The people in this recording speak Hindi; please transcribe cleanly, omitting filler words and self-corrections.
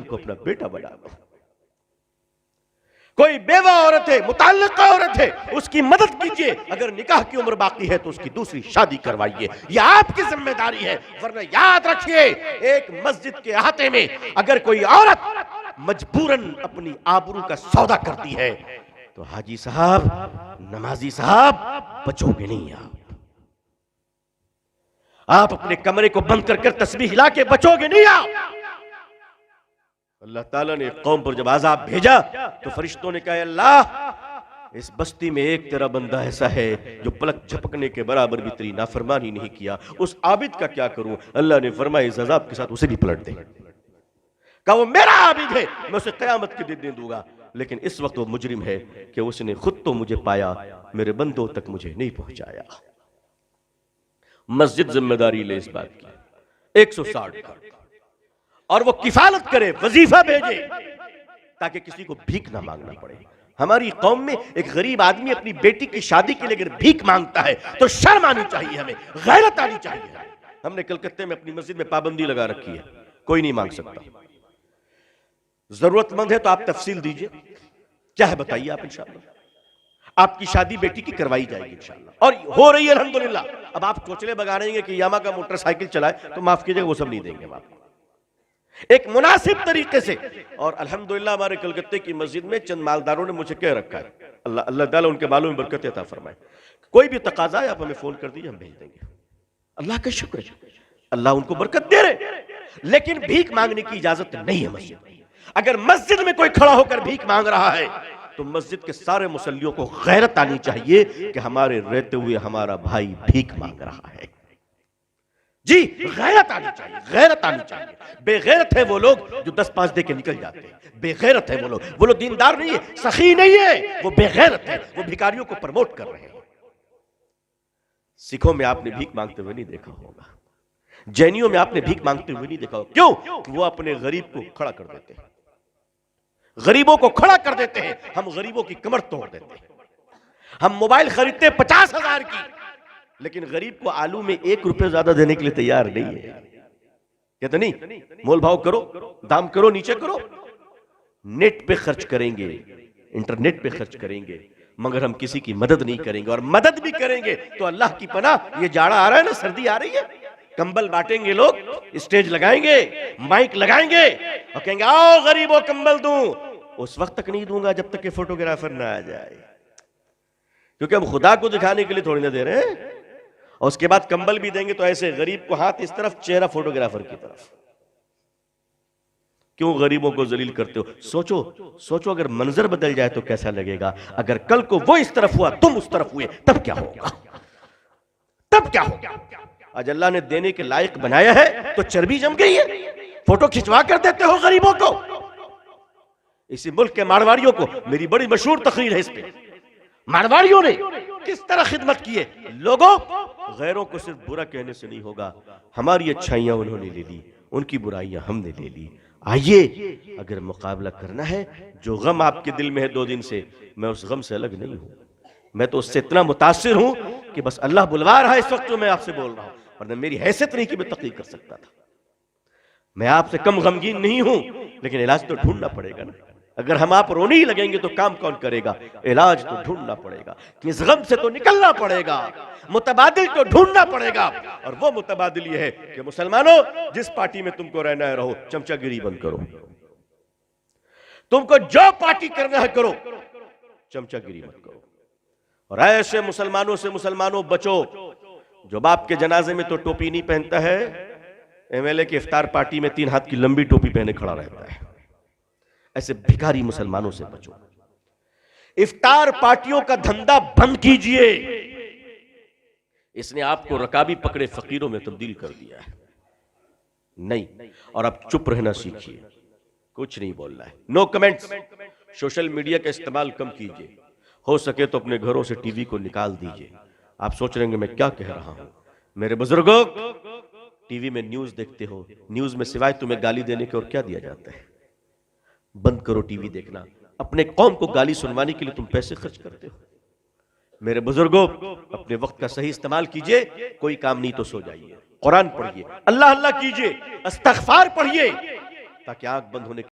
को अपना बेटा बना लो। कोई बेवा औरत है, मुताल्लिका औरत है, उसकी मदद कीजिए। अगर निकाह की उम्र बाकी है तो उसकी दूसरी शादी करवाइए। यह आपकी जिम्मेदारी है। वरना याद रखिए, एक मस्जिद के अहाते में अगर कोई औरत मजबूरन अपनी आबरू का सौदा करती है तो हाजी साहब, नमाजी साहब, बचोगे नहीं आप अपने कमरे को बंद कर तस्बीह हिला के बचोगे नहीं आप। अल्लाह ताला ने कौम पर जब आजाब भेजा तो फरिश्तों ने कहा, अल्लाह इस बस्ती में एक तेरा बंदा ऐसा है जो पलक झपकने के बराबर भी तेरी नाफरमानी नहीं किया, उस आबिद का क्या करूं। अल्लाह ने फरमाया, इस अजाब के साथ उसे भी पलट दे। कहा वो मेरा आबिद है, मैं उसे कयामत के दिन दे दूंगा। लेकिन इस वक्त वो मुजरिम है कि उसने खुद तो मुझे पाया, मेरे बंदों तक मुझे नहीं पहुंचाया। मस्जिद जिम्मेदारी ले इस बात की 160 का, और वो किफालत करे, वजीफा भेजे, ताकि किसी को भीख ना मांगना पड़े। हमारी कौम में एक गरीब आदमी अपनी बेटी की शादी के लिए अगर भीख मांगता है तो शर्म आनी चाहिए, हमें गैरत आनी चाहिए। हमने कलकत्ते में अपनी मस्जिद में पाबंदी लगा रखी है, कोई नहीं मांग सकता। जरूरतमंद है तो आप तफसील दीजिए, क्या है बताइए आप, इंशाअल्लाह आपकी शादी बेटी की करवाई जाएगी इंशाअल्लाह, और हो रही है अल्हम्दुलिल्लाह। अब आप चोचले बगाड़ेंगे कि यामा का मोटरसाइकिल चलाए तो माफ कीजिएगा, वो सब नहीं देंगे हम आपको, एक मुनासिब तरीके से। और अल्हम्दुलिल्लाह हमारे कलकत्ते की मस्जिद में चंद मालदारों ने मुझे कह रखा है, अल्लाह अल्लाह ताला उनके मालों में बरकत अता फरमाए, कोई भी तकाजा है आप हमें फोन कर दीजिए, हम भेज देंगे। अल्लाह का शुक्र है, अल्लाह उनको बरकत दे रहे। लेकिन भीख मांगने की इजाजत नहीं है मस्जिद में। अगर मस्जिद में कोई खड़ा होकर भीख मांग रहा है तो मस्जिद के सारे मुसल्लियों को गैरत आनी चाहिए कि हमारे रहते हुए हमारा भाई भीख मांग रहा है। जी, गैरत आनी चाहिए, गैरत आनी चाहिए। बेगैरत है वो लोग जो 10-5 दे के निकल जाते हैं, बेगैरत है वो लोग दीनदार नहीं है, सखी नहीं है, वो बेगैरत है, वो भिखारियों को प्रमोट कर रहे हैं। सिखों में आपने भीख मांगते हुए नहीं देखा होगा, जैनियों में आपने भीख मांगते हुए नहीं देखा होगा। क्यों? वो अपने गरीब को खड़ा कर देते हैं, गरीबों को खड़ा कर देते हैं। हम गरीबों की कमर तोड़ देते हैं। हम मोबाइल खरीदते 50,000 की, लेकिन गरीब को आलू में 1 रुपये ज्यादा देने के लिए तैयार नहीं है। कहते नहीं, मोल भाव करो, दाम करो, नीचे करो। नेट पे खर्च करेंगे, इंटरनेट पे खर्च करेंगे, मगर हम किसी की मदद नहीं करेंगे। और मदद भी करेंगे तो अल्लाह की पनाह, ये जाड़ा आ रहा है ना, सर्दी आ रही है, कंबल बांटेंगे लोग, स्टेज लगाएंगे, माइक लगाएंगे और कहेंगे आओ गरीबों कंबल दूं। उस वक्त तक नहीं दूंगा जब तक कि फोटोग्राफर ना आ जाए, क्योंकि हम खुदा को दिखाने के लिए थोड़ी ना दे रहे हैं। और उसके बाद कंबल भी देंगे तो ऐसे गरीब को हाथ इस तरफ, चेहरा फोटोग्राफर की तरफ। क्यों गरीबों को जलील करते हो? सोचो अगर मंजर बदल जाए तो कैसा लगेगा। अगर कल को वो इस तरफ हुआ, तुम उस तरफ हुए, तब क्या होगा? तब क्या होगा? आज अल्लाह ने देने के लायक बनाया है तो चर्बी जम गई है, फोटो खिंचवा कर देते हो गरीबों को। इसी मुल्क के मारवाड़ियों को, मेरी बड़ी मशहूर तकरीर है इस पे, मारवाड़ियों ने किस तरह खिदमत की है। लोगों, गैरों को सिर्फ बुरा कहने से नहीं होगा, हमारी अच्छाइयां उन्होंने ले ली, उनकी बुराइयां हमने ले ली। आइए, अगर मुकाबला करना है, जो गम आपके दिल में है 2 दिन से, मैं उस गम से अलग नहीं हूं। मैं तो उससे इतना मुतासिर हूं कि बस अल्लाह बुलवा रहा है इस वक्त जो मैं आपसे बोल रहा हूं, और मेरी हैसियत नहीं कि मैं तकलीफ कर सकता था। मैं आपसे कम गमगीन नहीं हूं, लेकिन इलाज तो ढूंढना पड़ेगा ना। अगर हम आप रोने ही लगेंगे तो काम कौन करेगा? इलाज तो ढूंढना पड़ेगा, इस गम से तो निकलना पड़ेगा, मुतबादिल तो ढूंढना पड़ेगा। और वो मुतबादिल ये है कि मुसलमानों, जिस पार्टी में तुमको रहना है रहो, चमचागिरी बंद करो। तुमको जो पार्टी करना है करो, चमचागिरी मत करो। और ऐसे मुसलमानों से मुसलमानों बचो जो बाप के जनाजे में तो टोपी नहीं पहनता है, एमएलए की इफ्तार पार्टी में 3 हाथ की लंबी टोपी पहने खड़ा रहता है। ऐसे भिखारी मुसलमानों से बचो। इफ्तार पार्टियों का धंधा बंद कीजिए, इसने आपको रकाबी पकड़े फकीरों में तब्दील कर दिया है। नहीं, और आप चुप रहना सीखिए, कुछ नहीं बोलना है, नो कमेंट्स। सोशल मीडिया का इस्तेमाल कम कीजिए, हो सके तो अपने घरों से टीवी को निकाल दीजिए। आप सोच रहे हैं मैं क्या कह रहा हूं। मेरे बुजुर्गों, टीवी में न्यूज देखते हो, न्यूज में सिवाय तुम्हें गाली देने के और क्या दिया जाता है? बंद करो टीवी देखना। अपने कौम को गाली सुनवाने के लिए तुम पैसे खर्च करते हो। मेरे बुजुर्गों, अपने वक्त का सही इस्तेमाल कीजिए, कोई काम नहीं तो सो जाइए, कुरान पढ़िए, अल्लाह अल्लाह कीजिए, इस्तग़फ़ार पढ़िए, ताकि आंख बंद होने